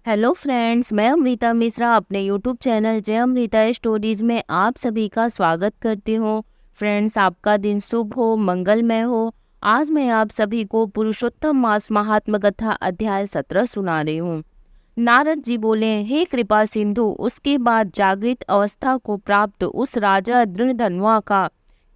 Hello friends, मैं अमृता मिश्रा अपने YouTube channel जय अमृता स्टोरीज में आप सभी का स्वागत करती हूँ। फ्रेंड्स, आपका दिन शुभ हो, मंगलमय हो। आज मैं आप सभी को पुरुषोत्तम मास महात्म कथा अध्याय 17 सुना रही हूँ। नारद जी बोले, हे कृपा सिंधु, उसके बाद जागृत अवस्था को प्राप्त उस राजा दृढ़धनवा का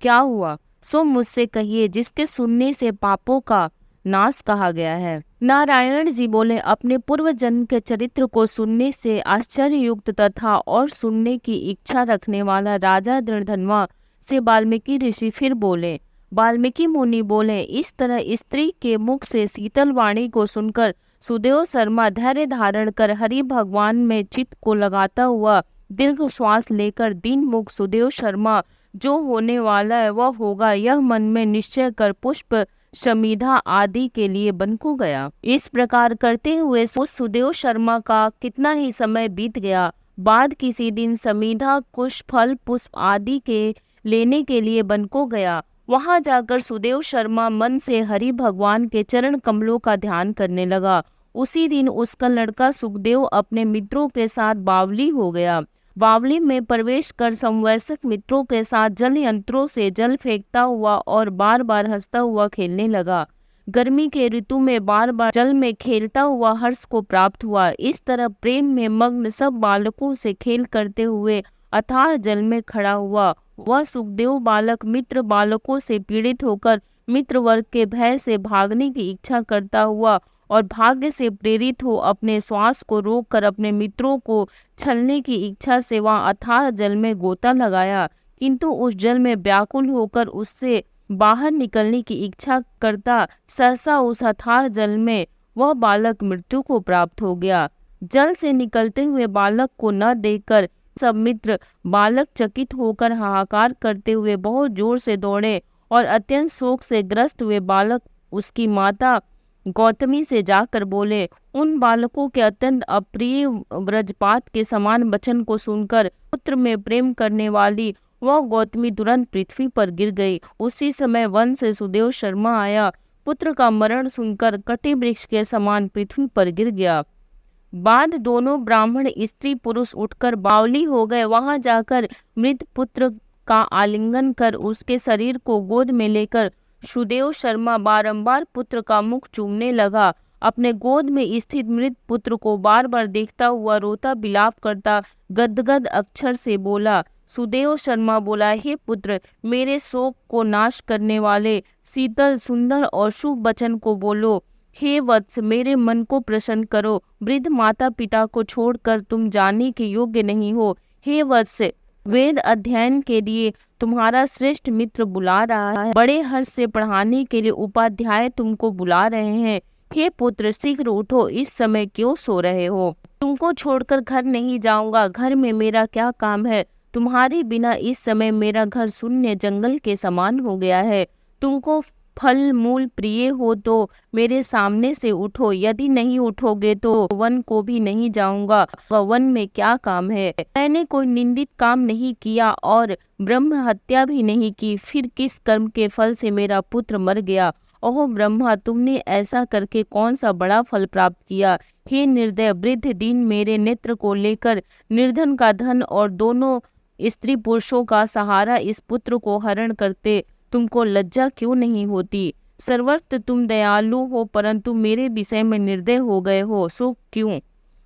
क्या हुआ, सो मुझसे कहिए, जिसके सुनने से पापों का नाश कहा गया है। नारायण जी बोले, अपने पूर्व जन्म के चरित्र को सुनने से आश्चर्य युक्त तथा और सुनने की इच्छा रखने वाला राजा दृढ़धनवा से वाल्मीकि ऋषि फिर बोले। वाल्मीकि मुनि बोले, इस तरह स्त्री के मुख से शीतल वाणी को सुनकर सुदेव शर्मा धैर्य धारण कर हरि भगवान में चित्त को लगाता हुआ दीर्घ श्वास लेकर दीन मुख सुदेव शर्मा जो होने वाला है वह होगा, यह मन में निश्चय कर पुष्प शमीधा आदि के लिए वन को गया। इस प्रकार करते हुए उस सुदेव शर्मा का कितना ही समय बीत गया। बाद किसी दिन समीधा कुश फल पुष्प आदि के लेने के लिए वन को गया। वहां जाकर सुदेव शर्मा मन से हरि भगवान के चरण कमलों का ध्यान करने लगा। उसी दिन उसका लड़का सुखदेव अपने मित्रों के साथ बावली हो गया। बावली में प्रवेश कर समवयस्क मित्रों के साथ जल यंत्रों से जल फेंकता हुआ और बार बार हंसता हुआ खेलने लगा। गर्मी के ऋतु में बार बार जल में खेलता हुआ हर्ष को प्राप्त हुआ। इस तरह प्रेम में मग्न सब बालकों से खेल करते हुए अथाह जल में खड़ा हुआ। वह सुखदेव बालक मित्र बालकों से पीड़ित होकर मित्र वर्ग के भय से भागने की इच्छा करता हुआ और भाग्य से प्रेरित हो अपने श्वास को रोककर अपने मित्रों को छलने की इच्छा से वह अथाह जल में गोता लगाया, किंतु उस जल में व्याकुल होकर उससे बाहर निकलने की इच्छा करता सहसा उस अथाह जल में वह बालक मृत्यु को प्राप्त हो गया। जल से निकलते हुए बालक को न देखकर सब मित्र बालक चकित होकर हाहाकार करते हुए बहुत जोर से दौड़े और अत्यंत शोक से ग्रस्त हुए बालक उसकी माता गौतमी से जाकर बोले। उन बालकों के अत्यंत अप्रिय व्रजपात के समान वचन को सुनकर पुत्र में प्रेम करने वाली वह गौतमी तुरंत पृथ्वी पर गिर गई। उसी समय वन से सुदेव शर्मा आया। पुत्र का मरण सुनकर कटी वृक्ष के समान पृथ्वी पर गिर गया। बाद दोनों ब्राह्मण स्त्री पुरुष उठकर बावली हो गए। वहां जाकर मृत पुत्र का आलिंगन कर उसके शरीर को गोद में लेकर सुदेव शर्मा बारंबार पुत्र का मुख चूमने लगा। अपने गोद में स्थित मृत पुत्र को बार बार देखता हुआ रोता बिलाप करता गदगद अक्षर से बोला। सुदेव शर्मा बोला, हे पुत्र, मेरे शोक को नाश करने वाले शीतल सुंदर और शुभ वचन को बोलो। हे वत्स, मेरे मन को प्रसन्न करो। वृद्ध माता पिता को छोड़कर तुम जाने के योग्य नहीं हो। हे वत्स, वेद अध्ययन के लिए तुम्हारा श्रेष्ठ मित्र बुला रहा है। बड़े हर्ष से पढ़ाने के लिए उपाध्याय तुमको बुला रहे हैं। हे पुत्र, शीघ्र उठो, इस समय क्यों सो रहे हो? तुमको छोड़कर घर नहीं जाऊंगा। घर में मेरा क्या काम है? तुम्हारे बिना इस समय मेरा घर शून्य जंगल के समान हो गया है। तुमको फल मूल प्रिय हो तो मेरे सामने से उठो, यदि नहीं उठोगे तो वन को भी नहीं जाऊंगा। वन में क्या काम है? मैंने कोई निंदित काम नहीं किया और ब्रह्म हत्या भी नहीं की, फिर किस कर्म के फल से मेरा पुत्र मर गया? ओह ब्रह्मा, तुमने ऐसा करके कौन सा बड़ा फल प्राप्त किया? हे निर्दय वृद्ध, दिन मेरे नेत्र को लेकर निर्धन का धन और दोनों स्त्री पुरुषों का सहारा इस पुत्र को हरण करते तुमको लज्जा क्यों नहीं होती? सर्वत्र तुम दयालु हो, परंतु मेरे विषय में निर्दय हो गए हो, सो क्यों?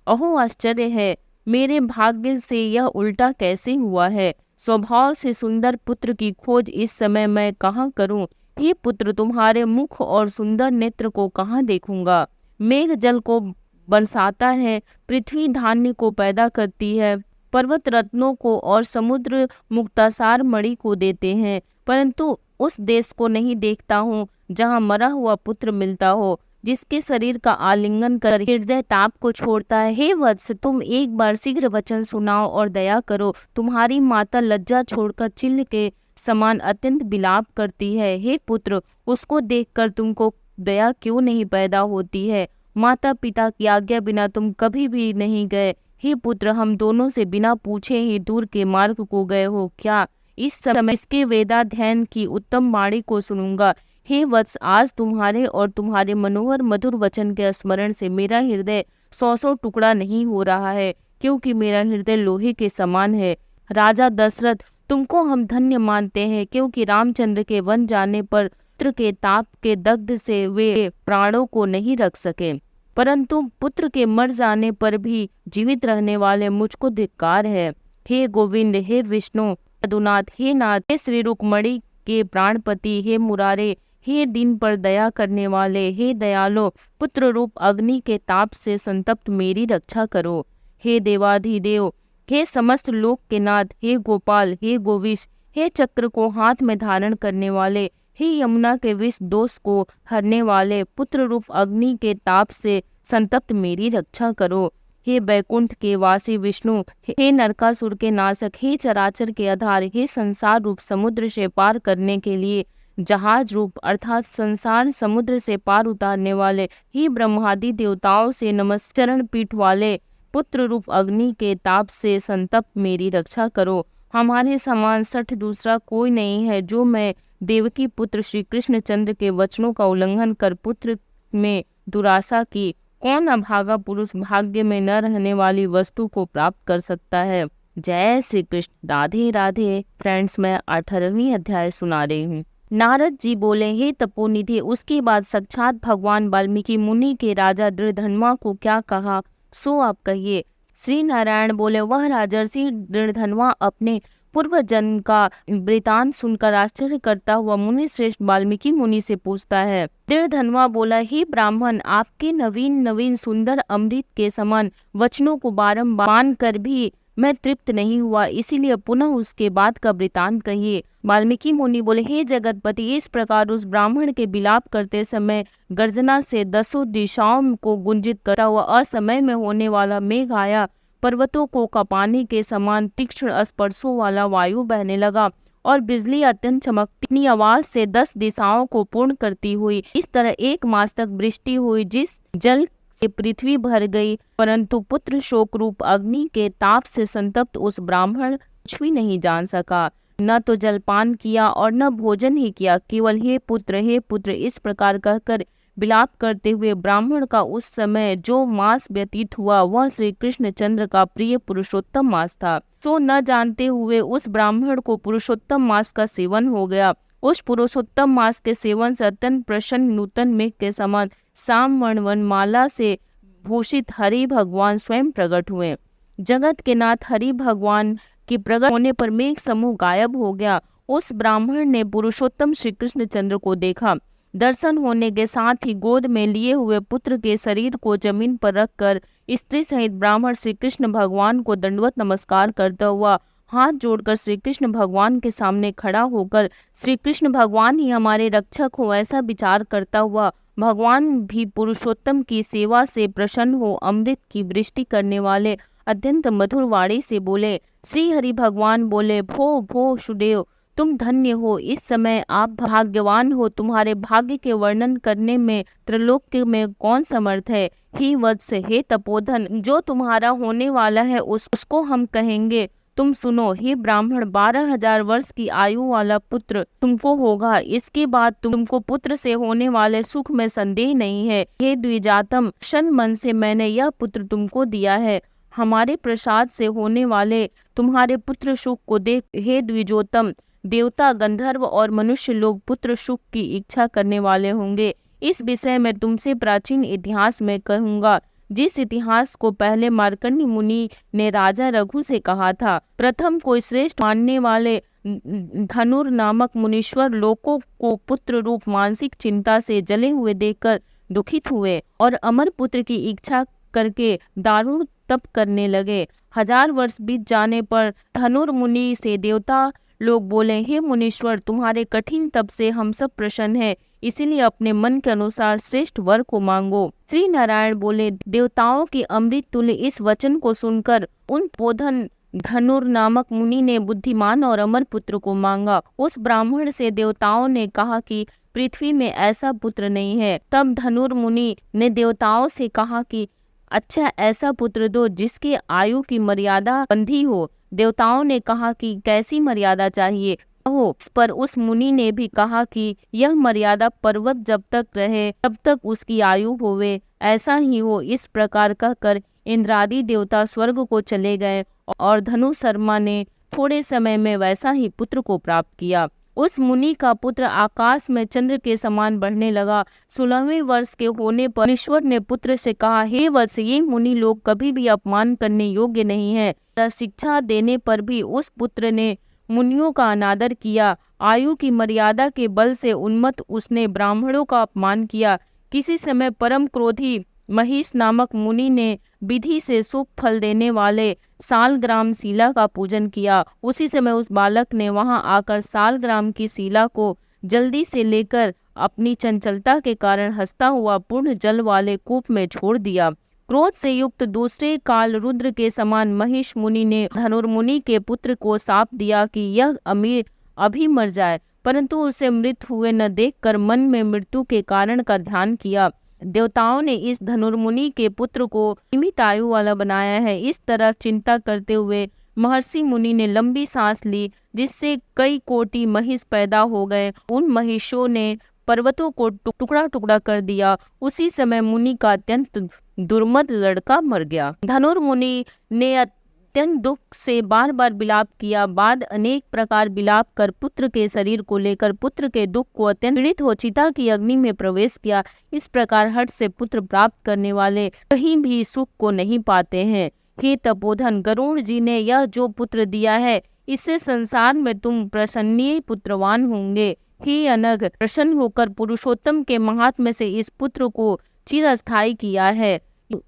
अहो आश्चर्य है, मेरे भाग्य से यह उल्टा कैसे हुआ है? स्वभाव से सुंदर पुत्र की खोज इस समय मैं कहाँ करूं? हे पुत्र, तुम्हारे मुख और सुंदर नेत्र को कहाँ देखूंगा? मेघ जल को बरसाता है, पृथ्वी धान्य को पैदा करती है, पर्वत रत्नों को और समुद्र मुक्तासार मणि को देते हैं, परंतु उस देश को नहीं देखता हूँ जहाँ मरा हुआ पुत्र मिलता हो, जिसके शरीर का आलिंगन कर हृदय ताप को छोड़ता है। हे वत्स, तुम एक बार शीघ्र वचन सुनाओ और दया करो। तुम्हारी माता लज्जा छोड़कर चिल्ल के समान अत्यंत विलाप करती है। हे पुत्र, उसको देखकर तुमको दया क्यों नहीं पैदा होती है? माता पिता की आज्ञा बिना तुम कभी भी नहीं गए। हे पुत्र, हम दोनों से बिना पूछे ही दूर के मार्ग को गए हो क्या? इस समय इसके वेदाध्ययन की उत्तम वाणी को सुनूंगा। हे वत्स, आज तुम्हारे और तुम्हारे मनोहर मधुर वचन के स्मरण से मेरा हृदय 100 टुकड़ा नहीं हो रहा है, क्योंकि मेरा हृदय लोहे के समान है। राजा दशरथ, तुमको हम धन्य मानते हैं, क्योंकि रामचंद्र के वन जाने पर पुत्र के ताप के दग्ध से वे प्राणों को नहीं रख सके, परंतु पुत्र के मर जाने पर भी जीवित रहने वाले मुझको धिक्कार है। हे गोविंद, हे विष्णु, यदुनाथ, हे नाथ, हे श्री रुक्मणी के प्राणपति, हे मुरारे, हे दिन पर दया करने वाले, हे दयालो, पुत्र रूप अग्नि के ताप से संतप्त मेरी रक्षा करो। हे देवाधिदेव, हे समस्त लोक के नाथ, हे गोपाल, हे गोविश, हे चक्र को हाथ में धारण करने वाले, हे यमुना के विष दोष को हरने वाले, पुत्र रूप अग्नि के ताप से संतप्त मेरी रक्षा करो। हे बैकुंठ के वासी विष्णु, हे नरकासुर के नाशक, हे चराचर के आधार, हे संसार रूप समुद्र से पार करने के लिए जहाज रूप अर्थात संसार समुद्र से पार उतारने वाले, हे ब्रह्मादि देवताओं से नमस्चरण पीठ वाले, पुत्र रूप अग्नि के ताप से संतप्त मेरी रक्षा करो। हमारे समान सठ दूसरा कोई नहीं है, जो मैं देवकी पुत्र श्री कृष्ण चंद्र के वचनों का उल्लंघन कर पुत्र में दुराशा की। कौन अभागा पुरुष भाग्य में न रहने वाली वस्तु को प्राप्त कर सकता है। जय श्री कृष्ण। राधे राधे। फ्रेंड्स, मैं 18वीं अध्याय सुना रही हूँ। नारद जी बोले, हे तपोनिधि, उसके बाद साक्षात भगवान वाल्मीकि मुनि के राजा दृढ़धन्वा को क्या कहा सो आप कहिए। श्री नारायण बोले, वह राजर्षि दृढ़धन्वा अपने पूर्व जन्म का वृतांत सुनकर आश्चर्य करता हुआ मुनि श्रेष्ठ वाल्मीकि मुनि से पूछता है। दृढ़धन्वा बोला, हे ब्राह्मण, आपके नवीन नवीन सुंदर अमृत के समान वचनों को बारंबार मान कर भी मैं तृप्त नहीं हुआ, इसीलिए पुनः उसके बाद का वृतांत कहिए। वाल्मीकि मुनि बोले, हे जगतपति, इस प्रकार उस ब्राह्मण के विलाप करते समय गर्जना से 10 दिशाओं को गुंजित करता हुआ असमय में होने वाला मेघ आया, पर्वतों को कपाने के समान तीक्ष्ण स्पर्शों वाला वायु बहने लगा और बिजली अत्यंत चमकती आवाज से 10 दिशाओं को पूर्ण करती हुई इस तरह 1 मास तक वृष्टि हुई, जिस जल से पृथ्वी भर गई, परंतु पुत्र शोक रूप अग्नि के ताप से संतप्त उस ब्राह्मण कुछ भी नहीं जान सका, न तो जलपान किया और न भोजन ही किया, केवल हे पुत्र इस प्रकार कहकर विलाप करते हुए ब्राह्मण का उस समय जो मास व्यतीत हुआ वह श्री कृष्ण चंद्र का प्रिय पुरुषोत्तम मास था। सो न जानते हुए उस ब्राह्मण को पुरुषोत्तम मास का सेवन हो गया। उस पुरुषोत्तम मास के सेवन से अत्यंत प्रसन्न नूतन मेघ के समान साम वन माला से भूषित हरि भगवान स्वयं प्रकट हुए। जगत के नाथ हरि भगवान के प्रकट होने पर मेघ समूह गायब हो गया। उस ब्राह्मण ने पुरुषोत्तम श्री कृष्ण चंद्र को देखा। दर्शन होने के साथ ही गोद में लिए हुए पुत्र के शरीर को जमीन पर रखकर स्त्री सहित ब्राह्मण श्री कृष्ण भगवान को दंडवत नमस्कार करता हुआ हाथ जोड़कर श्री कृष्ण भगवान के सामने खड़ा होकर श्री कृष्ण भगवान ही हमारे रक्षक हो ऐसा विचार करता हुआ भगवान भी पुरुषोत्तम की सेवा से प्रसन्न हो अमृत की वृष्टि करने वाले अत्यंत मधुर वाणी से बोले। श्री हरि भगवान बोले, भो सुदेव, तुम धन्य हो, इस समय आप भाग्यवान हो। तुम्हारे भाग्य के वर्णन करने में त्रिलोक में कौन समर्थ है। ही वत्स, हे तपोधन, जो तुम्हारा होने वाला है उसको हम कहेंगे। तुम सुनो, हे ब्राह्मण, 12,000 वर्ष की आयु वाला पुत्र तुमको होगा। इसके बाद तुमको पुत्र से होने वाले सुख में संदेह नहीं है। हे द्विजातम, शन मन से मैंने यह पुत्र तुमको दिया है। हमारे प्रसाद से होने वाले तुम्हारे पुत्र सुख को देख हे द्विजोतम, देवता, गंधर्व और मनुष्य लोग पुत्र सुख की इच्छा करने वाले होंगे। इस विषय में तुमसे प्राचीन इतिहास में कहूँगा, जिस इतिहास को पहले मार्कंड मुनि ने राजा रघु से कहा था। प्रथम कोई श्रेष्ठ मानने वाले धनुर नामक मुनीश्वर लोकों को पुत्र रूप मानसिक चिंता से जले हुए देखकर दुखित हुए और अमर पुत्र की इच्छा करके दारुण तप करने लगे। 1000 वर्ष बीत जाने पर धनुर मुनि से देवता लोग बोले, हे मुनीश्वर, तुम्हारे कठिन तप से हम सब प्रसन्न हैं, इसीलिए अपने मन के अनुसार श्रेष्ठ वर को मांगो। श्री नारायण बोले, देवताओं के अमृत तुल्य इस वचन को सुनकर उन पोधन धनुर नामक मुनि ने बुद्धिमान और अमर पुत्र को मांगा। उस ब्राह्मण से देवताओं ने कहा कि पृथ्वी में ऐसा पुत्र नहीं है। तब धनुर मुनि ने देवताओं से कहा कि अच्छा, ऐसा पुत्र दो जिसके आयु की मर्यादा बंधी हो। देवताओं ने कहा कि कैसी मर्यादा चाहिए। हो। इस पर उस मुनि ने भी कहा कि यह मर्यादा पर्वत जब तक रहे तब तक उसकी आयु होवे, ऐसा ही हो। इस प्रकार कहकर इंद्रादि देवता स्वर्ग को चले गए और धनु शर्मा ने थोड़े समय में वैसा ही पुत्र को प्राप्त किया। उस मुनि का पुत्र आकाश में चंद्र के समान बढ़ने लगा। 16वें वर्ष के होने पर ईश्वर ने पुत्र से कहा, हे वत्स, ये मुनि लोग कभी भी अपमान करने योग्य नहीं है। शिक्षा देने पर भी उस पुत्र ने मुनियों का अनादर किया। आयु की मर्यादा के बल से उन्मत्त उसने ब्राह्मणों का अपमान किया। किसी समय परम क्रोधी महिष नामक मुनि ने विधि से शुभ फल देने वाले सालग्राम शिला का पूजन किया। उसी समय उस बालक ने वहां आकर सालग्राम की शिला को जल्दी से लेकर अपनी चंचलता के कारण हंसता हुआ पूर्ण जल वाले कूप में छोड़ दिया। क्रोध से युक्त दूसरे काल रुद्र के समान महिष मुनि ने धनुर्मुनि के पुत्र को शाप दिया कि यह अमीर अभी मर जाए, परंतु उसे मृत हुए न देखकर मन में मृत्यु के कारण का ध्यान किया। देवताओं ने इस धनुर्मुनि के पुत्र को सीमित आयु वाला बनाया है। इस तरह चिंता करते हुए महर्षि मुनि ने लंबी सांस ली, जिससे कई कोटि महिष पैदा हो गए। उन महिषों ने पर्वतों को टुकड़ा टुकड़ा कर दिया। उसी समय मुनि का अत्यंत दुर्मद लड़का मर गया। धनुर्मुनि ने अत्यंत दुख से बार बार विलाप किया। बाद अनेक प्रकार विलाप कर पुत्र के शरीर को लेकर पुत्र के दुख को अत्यंत पीड़ित हो चिता की अग्नि में प्रवेश किया। इस प्रकार हठ से पुत्र प्राप्त करने वाले कहीं भी सुख को नहीं पाते हैं। हे तपोधन, गरुड़ जी ने यह जो पुत्र दिया है, इससे संसार में तुम प्रसन्नीय पुत्रवान होंगे। हे अनघ, प्रसन्न होकर पुरुषोत्तम के महात्म्य से इस पुत्र को चिरस्थायी किया है।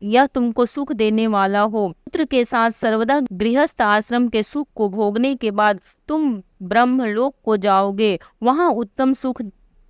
यह तुमको सुख देने वाला हो। पुत्र के साथ सर्वदा गृहस्थ आश्रम के सुख को भोगने के बाद तुम ब्रह्मलोक को जाओगे। वहां उत्तम सुख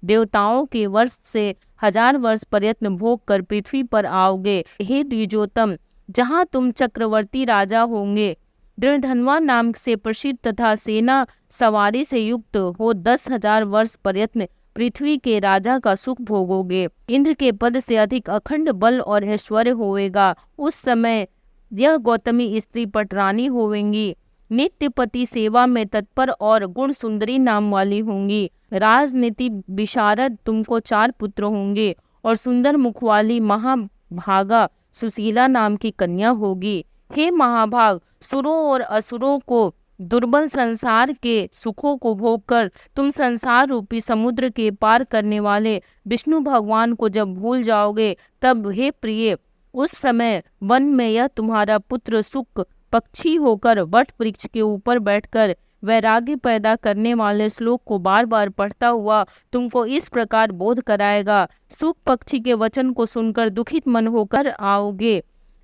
देवताओं के वर्ष से 1000 वर्ष पर्यंत भोग कर पृथ्वी पर आओगे। हे द्विजोतम, जहां तुम चक्रवर्ती राजा होंगे, दृढ़धनवा नाम से प्रसिद्ध तथा सेना सवारी से युक्त हो 10,000 वर्ष पर्यंत पृथ्वी के राजा का सुख भोगोगे। इंद्र के पद से अधिक अखंड बल और ऐश्वर्य होवेगा। उस समय यह गौतमी स्त्री पटरानी होवेंगी। नित्य पति सेवा में तत्पर और गुण सुंदरी नाम वाली होंगी। राजनीति विशारद तुमको 4 पुत्र होंगे और सुंदर मुख वाली महाभागा सुशीला नाम की कन्या होगी। हे महाभाग, सुरों और असुरों को दुर्बल संसार के सुखों को भोग कर तुम संसार रूपी समुद्र के पार करने वाले विष्णु भगवान को जब भूल जाओगे, तब हे प्रिय, उस समय वन में यह तुम्हारा पुत्र सुख पक्षी होकर वट वृक्ष के ऊपर बैठकर वैराग्य पैदा करने वाले श्लोक को बार बार पढ़ता हुआ तुमको इस प्रकार बोध कराएगा। सुख पक्षी के वचन को सुनकर दुखित मन होकर आओगे।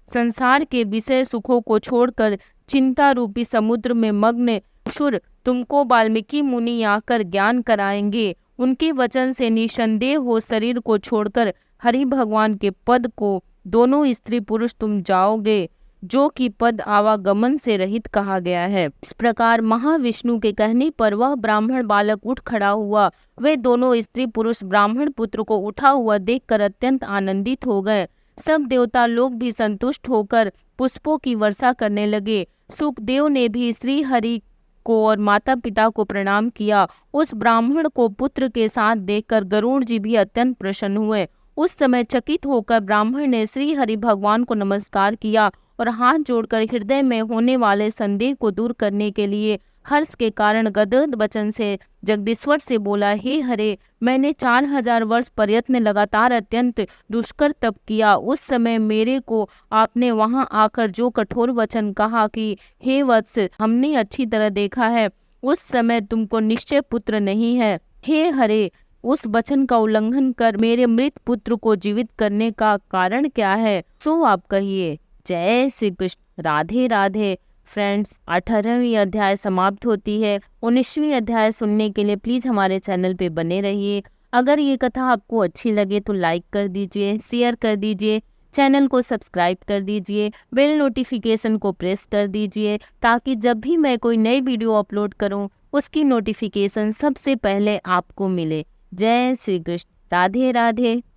संसार के विषय सुखों को छोड़कर चिंता रूपी समुद्र में मग्न असुर तुमको वाल्मीकि मुनि आकर ज्ञान कराएंगे। उनके वचन से निसंदेह हो शरीर को छोड़कर हरि भगवान के पद को दोनों स्त्री पुरुष तुम जाओगे, जो कि पद आवागमन से रहित कहा गया है। इस प्रकार महाविष्णु के कहने पर वह ब्राह्मण बालक उठ खड़ा हुआ। वे दोनों स्त्री पुरुष ब्राह्मण पुत्र को उठा हुआ देखकर अत्यंत आनंदित हो गए। सब देवता लोग भी संतुष्ट होकर पुष्पों की वर्षा करने लगे। सुखदेव ने भी श्री हरि को और माता पिता को प्रणाम किया। उस ब्राह्मण को पुत्र के साथ देखकर गरुड़ जी भी अत्यंत प्रसन्न हुए। उस समय चकित होकर ब्राह्मण ने श्री हरि भगवान को नमस्कार किया और हाथ जोड़कर हृदय में होने वाले संदेह को दूर करने के लिए हर्ष के कारण गदगद वचन से जगदीश्वर से बोला, हे हरे, मैंने 4000 वर्ष प्रयत्न लगातार अत्यंत दुष्कर तप किया। उस समय मेरे को आपने वहां आकर जो कठोर वचन कहा कि हे वत्स, हमने अच्छी तरह देखा है, उस समय तुमको निश्चय पुत्र नहीं है। हे हरे, उस वचन का उल्लंघन कर मेरे मृत पुत्र को जीवित करने का कारण क्या है, सो आप कहिए। जय श्री कृष्ण। राधे राधे। फ्रेंड्स, 18वीं अध्याय समाप्त होती है। 19वीं अध्याय सुनने के लिए प्लीज हमारे चैनल पे बने रहिए। अगर ये कथा आपको अच्छी लगे तो लाइक कर दीजिए, शेयर कर दीजिए, चैनल को सब्सक्राइब कर दीजिए, बेल नोटिफिकेशन को प्रेस कर दीजिए, ताकि जब भी मैं कोई नई वीडियो अपलोड करूं उसकी नोटिफिकेशन सबसे पहले आपको मिले। जय श्री कृष्ण। राधे राधे।